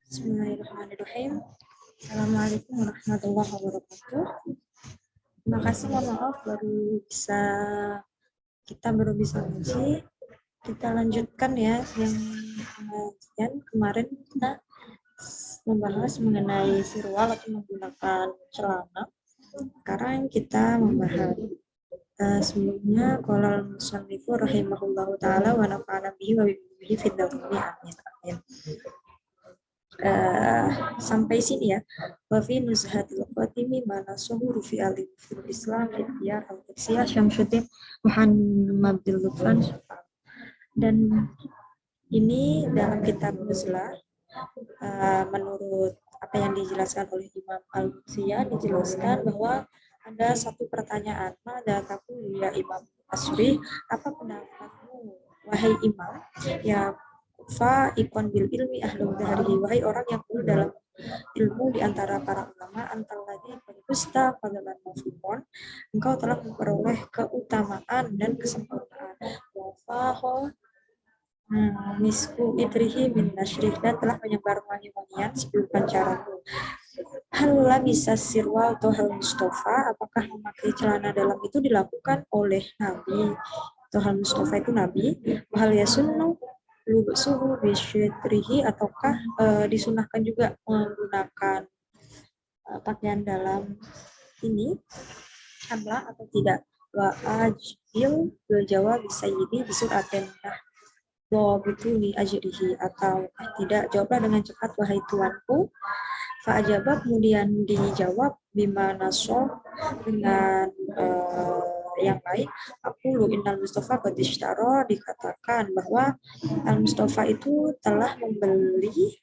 Bismillahirrahmanirrahim. Assalamualaikum warahmatullahi wabarakatuh. Terima kasih, mohon maaf kita baru bisa ngaji. Kita lanjutkan ya yang kemarin kita membahas mengenai sirwal atau menggunakan celana. Sekarang kita membahas sebelumnya qala al-musannifu rahimahullahu taala wa nafa'ana bihi wa bihi fid daruuri amin. Sampai sini ya. Wa fi nuzhatil qatimi mana suhuru fi fil Islam ya al-Qudsiyyah Syamsuddin Muhammad bin Lutfan. Dan ini dalam kitab Nuzlah menurut apa yang dijelaskan oleh Imam Al-Qudsiyyah dijelaskan bahwa ada satu pertanyaan, mada taqulu ya Imam Asri, apa pendapatmu wahai Imam ya fa ikon bil ilmi ahlu dharihi, wahai orang yang perlu dalam ilmu di antara para ulama, antal lagi berkusta fadalan mafhumon, engkau telah memperoleh keutamaan dan kesempurnaan, wafaho misku itrihi min nasyrih, dan telah menyebar wangi-wangian sebelum pancaramu. Hal bisa sirwa atau hal Mustafa, apakah memakai celana dalam itu dilakukan oleh Nabi atau hal Mustafa itu Nabi? Hal yasunnu suhu bisyutrihi, ataukah disunahkan juga menggunakan pakaian dalam ini amla atau tidak? Wa ajil jawab sayyidi bisuratin begitu li ajrihi, atau tidak? Jawablah dengan cepat wahai tuanku. Fa'ajabah, kemudian dijawab bima nasoh, dengan yang lain. Aku lu innal Mustafa qad ishtara, dikatakan bahwa Al-Mustafa itu telah membeli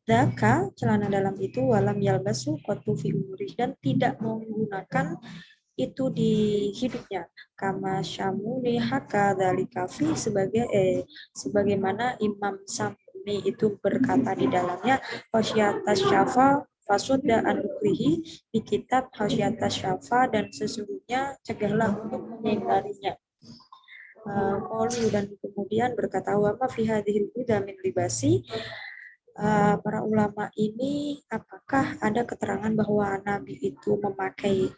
daka celana dalam itu, walam yalbasu qatu fi umri, dan tidak menggunakan itu di hidupnya. Kama syamuni haka dzalikafi, sebagaimana Imam Samuni itu berkata di dalamnya, Hasyiatas Syafa fasudda an-nukrihi, di kitab Hasyiatas Syafa, dan sesungguhnya cegahlah untuk mengingkarinya. Dan kemudian berkata, wa ma fi hadhil huda min libasi, para ulama ini apakah ada keterangan bahwa Nabi itu memakainya,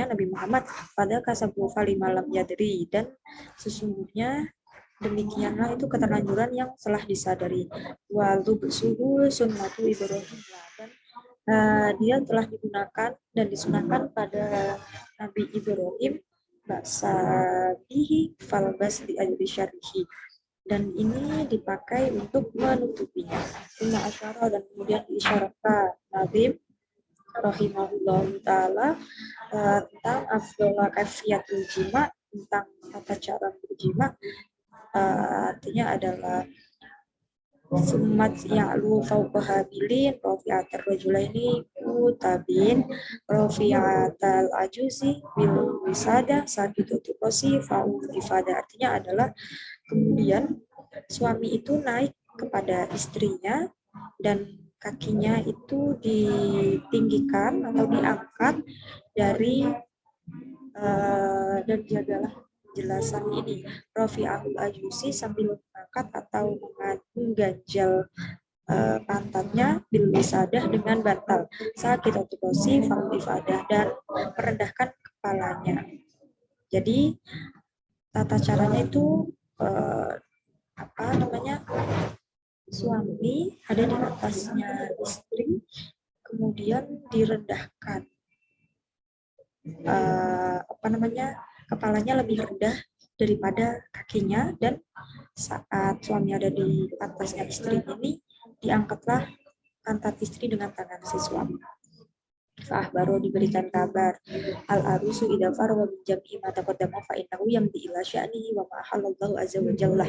Nabi Muhammad pada kasabu malam yadri, dan sesungguhnya demikianlah itu keterlanjuran yang telah disadari. Walu suhu sunnatu Ibrahim, dan dia telah digunakan dan disunahkan pada Nabi Ibrahim baksa bihi falbas di ajri syarihi, dan ini dipakai untuk menutupinya. Inna asyara, dan kemudian diisyaratkan Nabi rahimahullah ta'ala tentang afdola kafiyatul jima, tentang tata cara berjima. Artinya adalah summat ya'lu fauqahabilin rafi'atar rajulaini mutabin rafi'atal ajuzi bil wisada sakitutu kosi fa'udifada. Artinya adalah kemudian suami itu naik kepada istrinya dan kakinya itu ditinggikan atau diangkat dari dan jagalah penjelasan ini, Rafi'ahul ajusi, sambil mengangkat atau mengganjal pantatnya, bil wisadah, dengan bantal, sakitatu kosi fa'udifadah, dan merendahkan kepalanya. Jadi tata caranya itu suami ada di atasnya istri, kemudian direndahkan kepalanya lebih rendah daripada kakinya, dan saat suami ada di atasnya istri ini, diangkatlah pantat istri dengan tangan si suami. Baru diberikan kabar al-arusu idafar wa bijam'i ma taqaddama fa innahu yamdi ila sya'nihi wa ma halallahu azza wa jalla.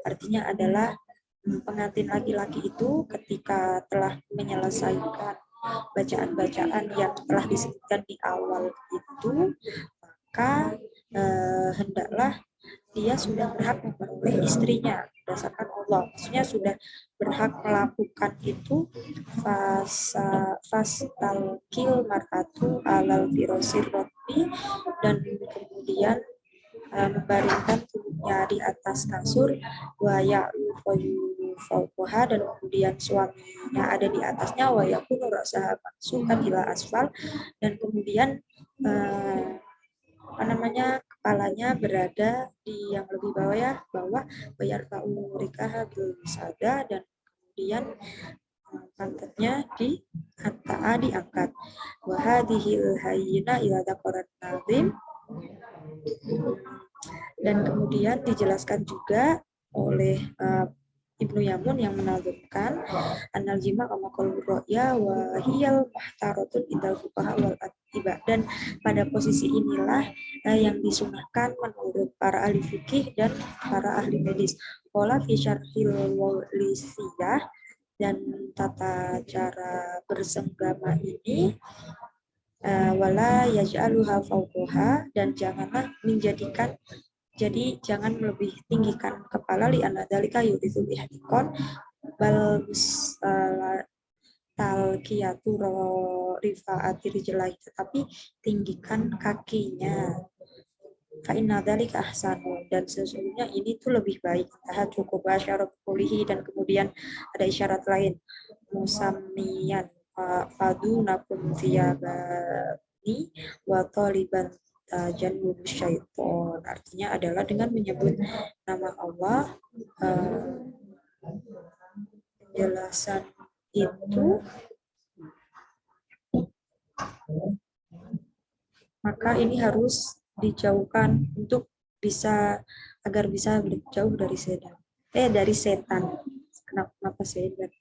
Artinya adalah pengantin laki-laki itu ketika telah menyelesaikan bacaan-bacaan yang telah disebutkan di awal itu, maka hendaklah dia sudah berhak memperoleh istrinya berdasarkan Allah. Maksudnya sudah berhak melakukan itu, fastalkil mar'atu alal firosir roti, dan kemudian membaringkan tubuhnya di atas kasur, wa ya'lu fawqaha, dan kemudian suaminya ada di atasnya, wa yakunu ra'saha mansukan ila asfal, dan kemudian kepalanya berada di yang lebih bawah wa yarfa'u rikaha bil sada, dan kemudian pantatnya diangkat. Wa hadhil hayyina ila dzaqarat nazim, dan kemudian dijelaskan juga oleh Ibnu Yamun yang menazamkan anal jima kama qaul ru'ya wa hiyal muhtaratun indal fuqaha wal attiba, dan pada posisi inilah yang disunahkan menurut para ahli fikih dan para ahli medis. Qala fi syarhil walisiyah, dan tata cara bersenggama ini wala yaj'aluha fawqaha, dan janganlah menjadikan, jadi jangan lebih tinggikan kepala, li anadzalika yuridul ihtiqan bal talqiyatu rifaati rijlai, tetapi tinggikan kakinya. Fa inna dzalika ahsanu, dan sesungguhnya ini tuh lebih baik. Tahad cukup asyarat kulihi, dan kemudian ada isyarat lain, musammiyan fadunakum fiyabani wa taliban tajannub syaiton, artinya adalah dengan menyebut nama Allah. Penjelasan itu maka ini harus dijauhkan untuk agar bisa jauh dari setan. Kenapa setan?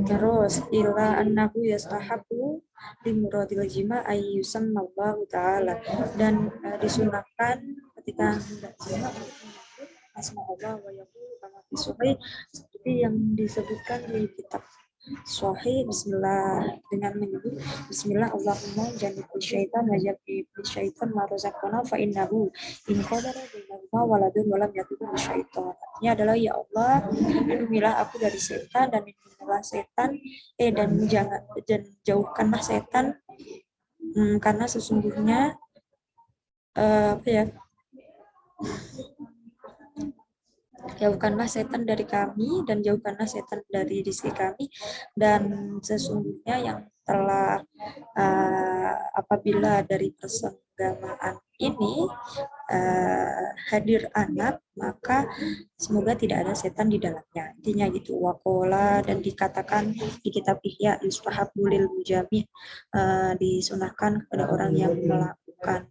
Terus ila annahu yastahabu limuradil jima ayyusam Allahu ta'ala, dan disunahkan ketika hendak jima untuk menyebut asma Allah wa yaqulu kama fi sahih, seperti yang disebutkan di kitab Sahih, bismillah, dengan menyebut bismillah Allahumma jannibni syaitan wa jannibni syaitan ma razaqtana fa innahu in qadara bainahuma waladun wa lam yakun syaitan. Artinya adalah, ya Allah, lindungilah aku dari setan, dan lindungilah setan dan jauhkanlah setan, karena sesungguhnya jauhkanlah setan dari kami, dan jauhkanlah setan dari rizki kami, dan sesungguhnya yang telah apabila dari persenggamaan ini hadir anak, maka semoga tidak ada setan di dalamnya. Intinya gitu. Wakola, dan dikatakan di kitab Ihya, yustahabul mujami, disunahkan kepada orang yang melakukan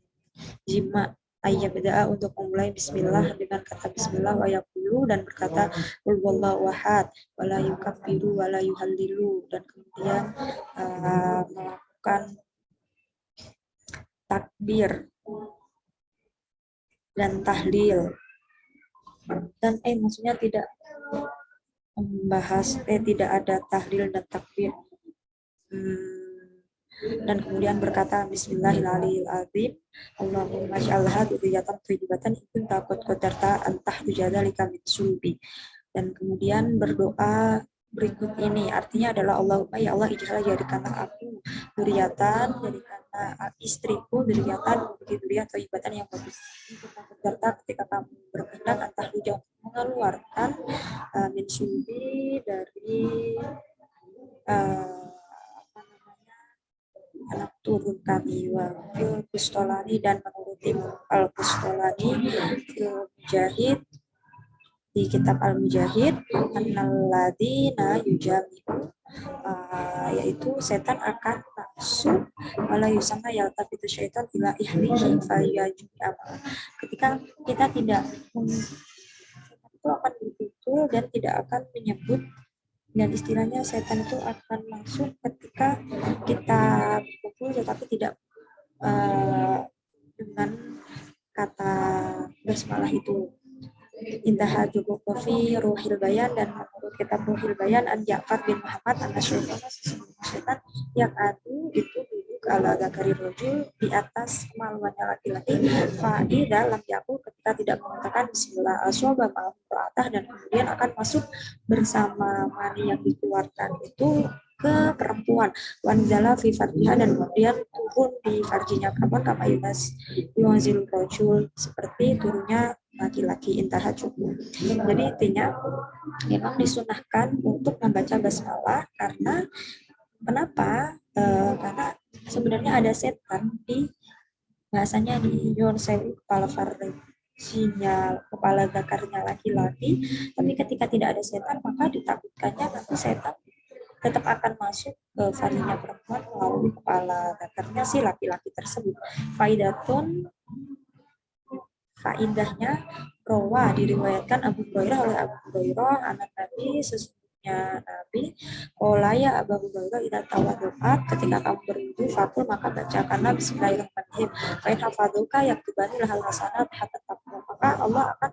jima ayyabda'a, untuk memulai bismillah dengan kata bismillah, wa yaqulu, dan berkata qul huwallahu ahad, wala yukabbiru wala yuhallilu, dan kemudian melakukan takbir dan tahlil, dan maksudnya tidak membahas tidak ada tahlil dan takbir, dan kemudian berkata bismillahirrahmanirrahim, Allahumma ja'alha dzurriyyatan thayyibatan in takut qadarta antah tujadzalika min sulbi, dan kemudian berdoa berikut ini, artinya adalah Allahumma, ya Allah, ij'al, jadikanlah aku dzurriyyatan, jadikanlah istriku dzurriyyatan, dzurriyyah thayyibatan, yang bagus, untuk qadarta, ketika kamu berkehendak, antah tujadzalika, mengeluarkan min sulbi, dari anak turun kami, wa fil Bustolani, dan menuruti al-Bustolani fil Mujahid, di kitab al-Mujahid, annalladzina yujami'u, yaitu setan akan masuk wala yusama yaltafitu syaitan ila ihlihi fayajmi'a, ketika kita tidak setan itu akan berkumpul dan tidak akan menyebut, dan istilahnya setan itu akan masuk ketika kita berkumpul, tetapi tidak dengan kata basmalah itu. Intaha Joko Kofi Ruhil Bayan, dan menurut kitab Ruhil Bayan an Ja'far bin Muhammad an Syaitan, sesungguhnya setan yang adu itu dulu ala dzakari rajul di atas kemaluannya laki-laki faida lam yakul ketika tidak mengatakan bismillah aswaba ma'afatah dan kemudian akan masuk bersama mani yang dikeluarkan itu ke perempuan wanzala fi farjiha dan kemudian turun di farjinya kapan kama yuwazil rajul seperti turunnya laki-laki intaha cukup. Jadi intinya memang disunahkan untuk membaca basmalah karena kenapa? Karena sebenarnya ada setan di bahasanya di Yonsewu kepala farjinya kepala zakarnya laki-laki, tapi ketika tidak ada setan maka ditakutkannya nanti setan tetap akan masuk ke farjinya perempuan melalui kepala zakarnya si laki-laki tersebut. Faidahnya rawa diriwayatkan Abu Hurairah oleh Abu Hurairah anak Nabi sesungguhnya Nabi olaya Abu Hurairah idza tawaddu'at ketika kamu berwudu fakul maka bacakanlah bismillahirrahmanirrahim fa in hafaduka yaktubani lahal hasanat hatta taqwa maka Allah akan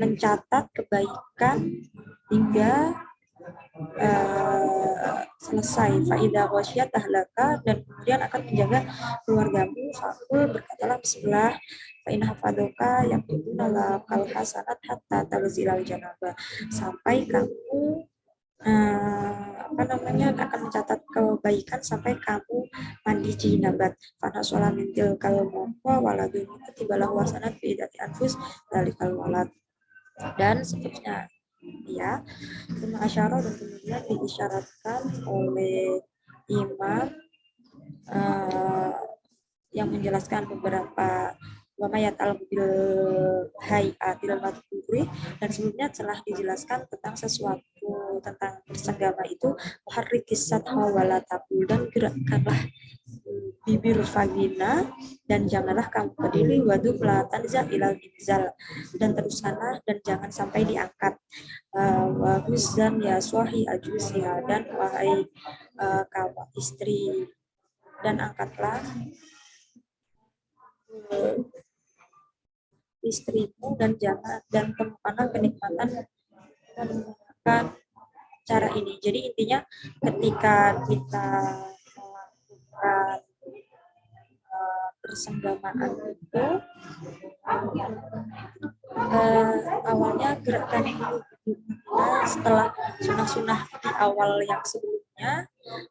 mencatat kebaikan hingga selesai faida wasyat tahlaka dan kemudian akan menjaga keluargamu fakul berkatalah bismillah fa in hafaduka yaktubuna lakal hasanat hatta talzilal janaba sampai kamu akan mencatat kebaikan sampai kamu mandi jinabat fana sholamintil kal mawqa waladun tibalah wasanat fi idati anfus dalikal walad dan seterusnya ya. Suma asyara dan kemudian diisyaratkan oleh imam yang menjelaskan beberapa wamayat al-bil hay'atil madhuri dan sebelumnya telah dijelaskan tentang sesuatu tentang bersenggama itu harrikis satha wala taqul dan gerakkanlah bibir vagina dan janganlah kamu berdiri waduk la tanza ilal inzal dan teruskanlah dan jangan sampai diangkat wa huzan ya suahi ajusiha dan wahai kawan istri dan angkatlah istrimu dan jangan dan temukanlah kenikmatan dengan menggunakan cara ini. Jadi intinya ketika kita melakukan bersenggamaan itu awalnya gerakan setelah sunah-sunah di awal yang sebelumnya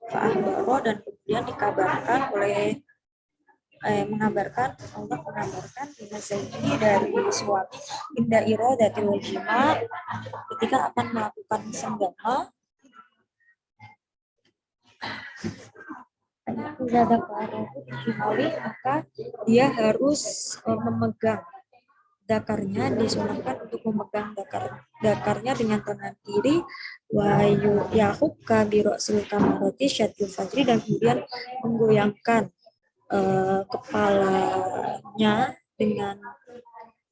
fa'ahbaro dan kemudian dikabarkan oleh mengabarkan ini dari suami inda iradatil jima ketika akan melakukan senggama maka dia harus memegang dakarnya, disunahkan untuk memegang dakarnya dengan tangan kiri wa yahukka bi ra'sil kamarati syaddul fajri dan kemudian menggoyangkan kepalanya dengan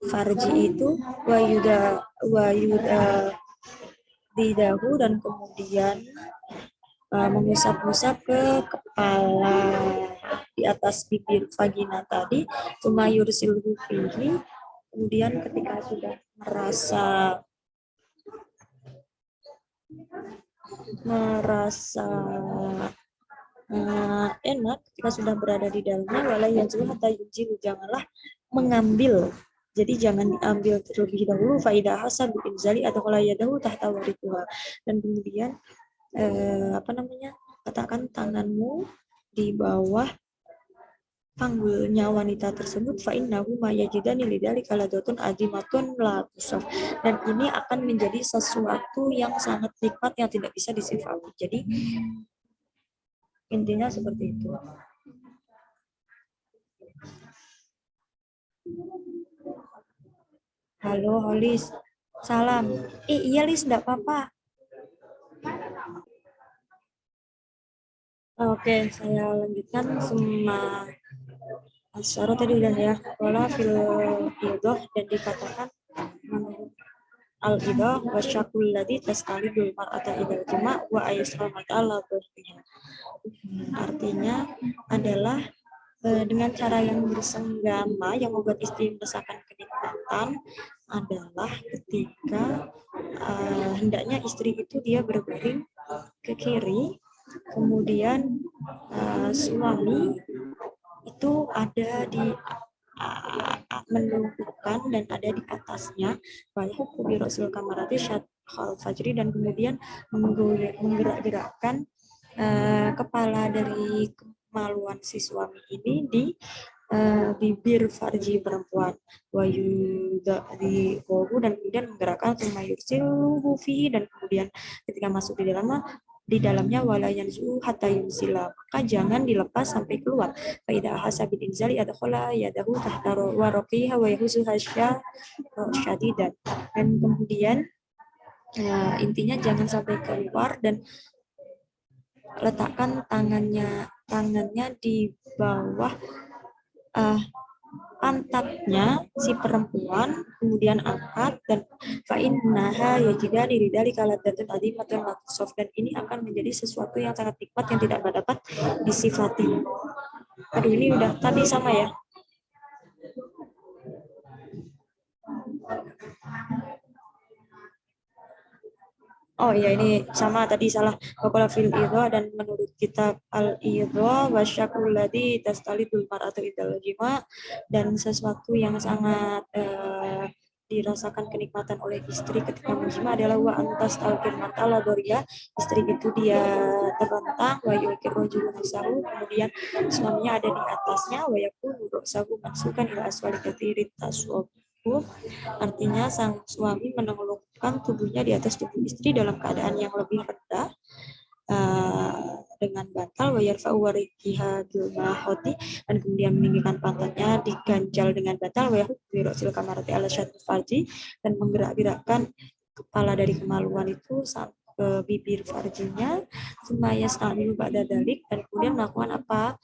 farji itu wa yuda didahu dan kemudian mengusap-usap ke kepala di atas bibir vagina tadi sumayur silhufihi kemudian ketika sudah merasa enak ketika sudah berada di dalamnya wala yanzuru hatta yujiru janganlah mengambil jadi jangan diambil terlebih dahulu faidah hasan inzali atau kalau yadahu tahta warikuha dan kemudian katakan tanganmu di bawah panggulnya wanita tersebut fa innahu mayajidani lidzalika ladatun azimatun la tusaf dan ini akan menjadi sesuatu yang sangat nikmat yang tidak bisa disifati. Jadi intinya seperti itu. Halo Lis, salam. Iya Lis, enggak apa-apa. Oke, saya lanjutkan semua asyara tadi udah ya. Wala fil idah dan dikatakan menurut al-idah wa syakul ladzi tastalidul mar'ata idal jama' wa ayyusal mata'ala berfiha. Artinya adalah dengan cara yang bersenggama yang membuat istri merasakan kenikmatan adalah ketika hendaknya istri itu dia berbaring ke kiri Kemudian suami itu ada di menundukkan dan ada di atasnya banyak kubirosil kamarati syadkhal fajri, dan kemudian menggerak-gerakkan kepala dari kemaluan si suami ini di bibir farji perempuan, wayuda di kohu, dan kemudian menggerakkan tumayursiluhu fi, dan kemudian ketika masuk di dalamnya walayan zu hatta yumsila, maka jangan dilepas sampai keluar. Faida hasabil inzali adkhala yadahu tahta waroqiha wa yahuzu hasya syadidan, dan kemudian intinya jangan sampai keluar dan letakkan tangannya di bawah pantatnya si perempuan, kemudian angkat, dan fa'innaha yajidani ridali kaladatun adimatun latusof, dan ini akan menjadi sesuatu yang sangat nikmat yang tidak dapat disifati. Aduh, ini udah tadi sama ya. Oh iya, ini sama tadi salah. Waqala fil idha, dan menurut kitab al-idha wa syakul ladzi tastalidul mar'atu idal jima, dan sesuatu yang sangat dirasakan kenikmatan oleh istri ketika menjima adalah wa antas talqin matala doria, istri itu dia terlentang, wa yukir rajulu nasahu, kemudian suaminya ada di atasnya, wa yakunu ra'sahu mansukan ila aswali katsirit tasawwuf. Artinya sang suami menenggelungkan tubuhnya di atas tubuh istri dalam keadaan yang lebih rendah dengan bantal, wayarfa'u warikiha bilmahoti, dan kemudian meninggikan pantatnya diganjal dengan bantal, wayahud birosil kamarati ala syadul farji, dan menggerak-gerakkan kepala dari kemaluan itu sampai ke bibir farjinya, sumaya stamilu ba'da dalik, dan kemudian melakukan apa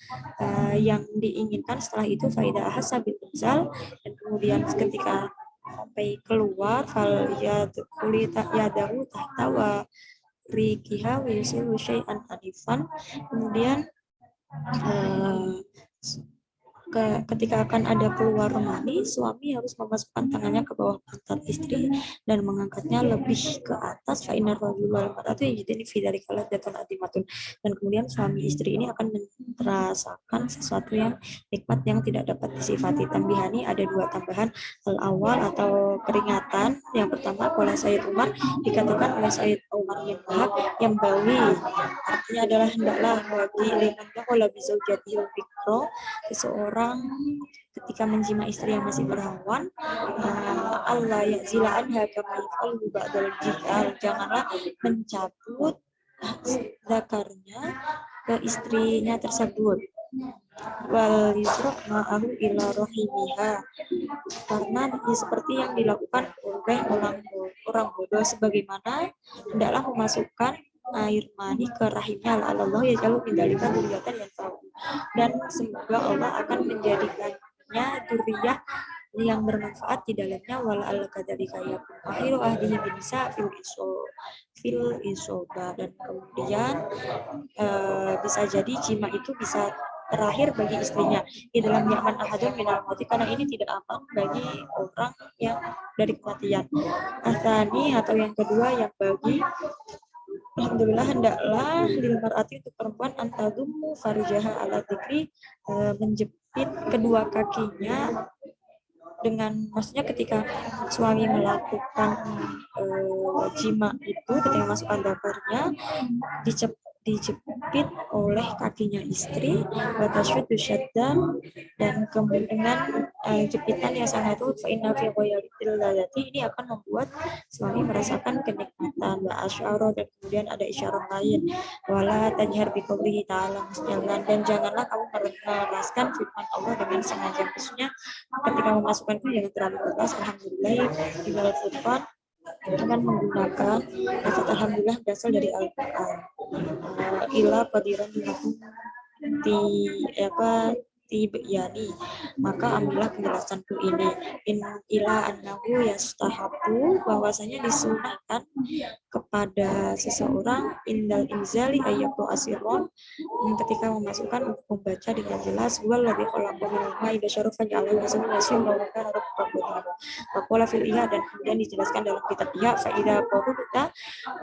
yang diinginkan setelah itu, faidah hasabil inzal, dan kemudian ketika sampai keluar, fal yadkhuli yadahu tahta wa rikiha wa yusilu syai'an anifan, kemudian ketika akan ada keluar mani, suami harus memasukkan tangannya ke bawah pantat istri dan mengangkatnya lebih ke atas, fa'inar rajul wal mar'atu yajidani fi dzalika ladzatan adimatun, dan kemudian suami istri ini akan merasakan sesuatu yang nikmat yang tidak dapat disifati. Tambihani, ada dua tambahan al-awal atau peringatan. Yang pertama, qala Sayyid Umar, dikatakan oleh Sayyid Umar bin Wahab, yang bawi artinya adalah hendaklah bagi liman qala bi zaujatil bikra, seseorang ketika menjima istri yang masih perawan, Allah ya'zila anha kama yaf'alu ba'dal jihad, janganlah mencabut zakarnya ke istrinya tersebut, wal yusruk ma'ahu ila rohimiha, karena seperti yang dilakukan oleh orang bodoh, sebagaimana hendaklah memasukkan air mani ke rahimnya, Allah ya jauh mindalikan duriyatan yang tahu, dan semoga Allah akan menjadikannya duriyah yang bermanfaat di dalamnya, wala al-kadzalika yakun akhiru ahdihi binisa fil isoba, dan kemudian bisa jadi jima itu bisa terakhir bagi istrinya di dalam yaman ahadun minal mauti, karena ini tidak aman bagi orang yang dari kematian. Asani, atau yang kedua, yang bagi alhamdulillah hendaklah lil mar'ati, untuk perempuan, antadumu farjaha ala dzikri, menjepit kedua kakinya dengan, maksudnya ketika suami melakukan jima itu, ketika masukkan dakarnya dijepit oleh kakinya istri, watasyuddu syaddan, dan kemudian dengan jepitan yang sangat lembut, fa inna fi ghayyatil ladati, ini akan membuat suami merasakan kenikmatan, wa asyara, dan kemudian ada isyarat lain, wala tajhar bi qoulihi ta'ala musjallan, dan janganlah kamu meraskan firman Allah dengan sengaja, maksudnya ketika memasukkan itu jangan terlalu keras. Alhamdulillah di dalam Furqan akan menggunakan lafaz alhamdulillah berasal dari Al-Qur'an. Ila qadiran yani, maka ambillah penjelasanku ini, in ila annahu yastahabu, bahwasanya disunahkan kepada seseorang indal inzali ayyaqra asirron, ketika memasukkan untuk membaca dengan jelas, wal ladzi khalaqa minal ma'i basyaran faja'alahu nasaban wa kana rabbuka qadira, waqala fil ihya, dan kemudian dijelaskan dalam kitab ihya, fa idza qara'ta,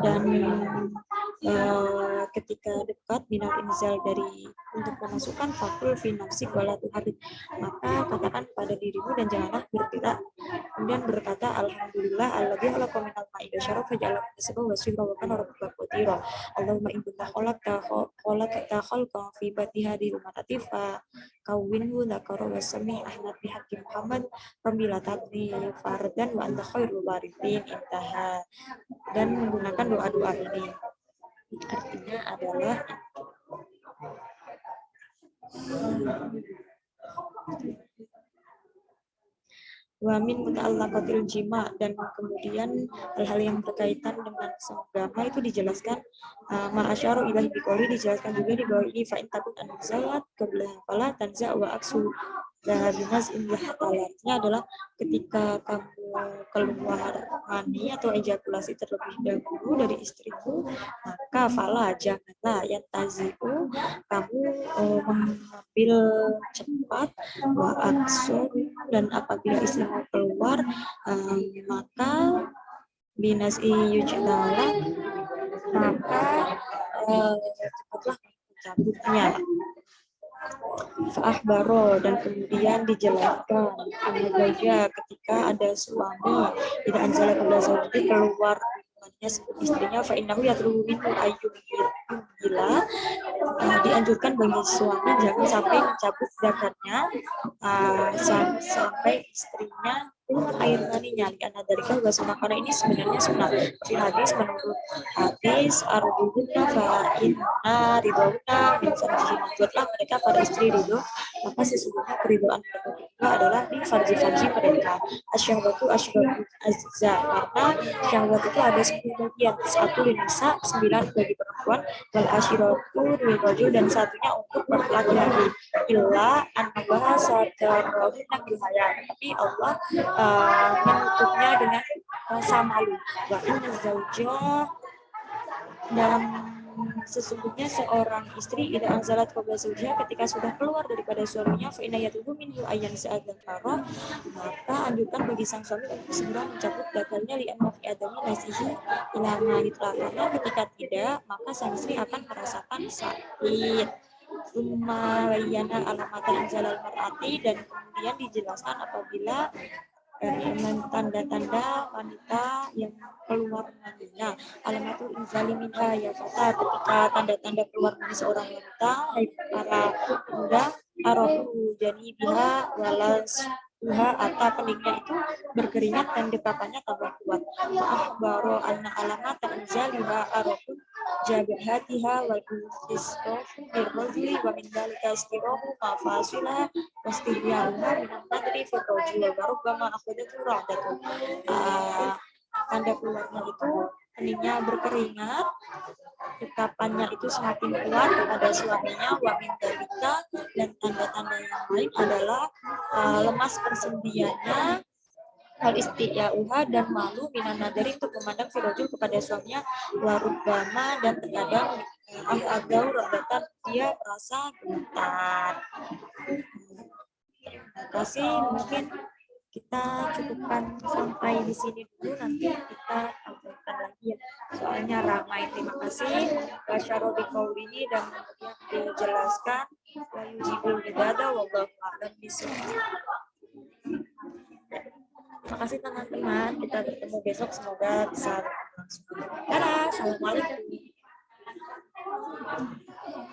dan ketika dekat minal inzal dari untuk memasukkan fakul fi nafsik wala tuharrik, maka katakan pada dirimu dan janganlah bergerak, kemudian berkata alhamdulillah alladzi khalaqa minal ma'i basyara faja'ala minhu wasira wa kana rabbuka qadira. Allahumma in kunta khalaqta khalqan fi batni hadhihi ummati fa kawwinhu dzakara wa sami ahmad bi haqqi Muhammad pembila tatni fardan wa anta khairul warithin, intaha. Dan menggunakan doa-doa ini artinya adalah wamin muta'allaqatil jima, dan kemudian hal-hal yang berkaitan dengan senggama itu dijelaskan ma'asyaru ilahi biqoli, dijelaskan juga di bawah ini fa in takun anzalat qabla fala tanza wa aksu dahabinaz indah. Artinya adalah ketika kamu keluar mani atau ejakulasi terlebih dahulu dari istrimu, maka fala janganlah yang taziku kamu mengambil cepat wa aksu, dan apabila istrimu keluar maka binasi yujtala, maka cepatlah mencabutnya. Fa'ahbaro, dan kemudian dijelaskan bahwa ketika ada suami tidak anjala kepada saudari keluar hubungannya istrinya fa innahu yatlubu minhu ayyubila, dianjurkan bagi suami jangan sampai mencabut zakarnya sampai istrinya keluar air maninya. Karena dari bahwa sunnah, karena ini sebenarnya sunnah. Di hadis, menurut hadis arba'una fa inna ridwana min farjihi, membuatlah mereka para istri ridho, maka sesungguhnya keridhaan mereka juga adalah di farji-farji mereka. Asyahwatu asybatu azza, karena syahwat itu ada 10 bagian, 1 linisa, 9 bagi perempuan, wal asyiratu lil rajul, dan satunya untuk laki-laki. Illa an-nabaha sadarahunna bil haya, tapi Allah menutupnya dengan rasa malu. Wa inna zawjah, dalam sesungguhnya seorang istri idza anzalat qabla zawjiha, ketika sudah keluar daripada suaminya, fa inna yatubu minhu ayyan sa'adzan faro, maka anjurkan bagi sang suami untuk segera mencabut dagannya li anna fi adami nasihi ila ma karena ketika tidak maka sang istri akan merasakan sakit. Umayana alamatan anzalal mar'ati, dan kemudian dijelaskan apabila tanda-tanda wanita yang keluar maninya. Alamatul inzali minha ya fata, ketika tanda-tanda keluar mani seorang wanita, hai para pemuda, arahu jani biha walas tuha, atau keningnya itu berkeringat dan dekapannya tambah kuat. Fa'ahbaro anna alamat inzaliha arahu jabahatiha wal istisqafu birrajuli wa min dalika istirahu mafasila wastihyaruha minan nadri fi rajul wa barubbama akhadatu ra'datu. Tanda keluarnya itu keningnya berkeringat, dekapannya itu semakin kuat kepada suaminya, wa min dalika, dan tanda-tanda yang lain adalah lemas persendiannya, hal isti'ya'uha, dan malu minan nadari, untuk memandang firojul kepada suaminya, warubbama, dan terkadang agau rodatan, dia merasa gemetar. Terima kasih, mungkin kita cukupkan sampai di sini dulu, nanti kita lanjutkan lagi ya, soalnya ramai. Terima kasih wasyaro biqaulihi, dan kemudian dijelaskan wa yujibul bidada wallahu a'lam bishawab. Terima kasih teman-teman, kita bertemu besok, semoga bisa langsung. Dadah, assalamualaikum.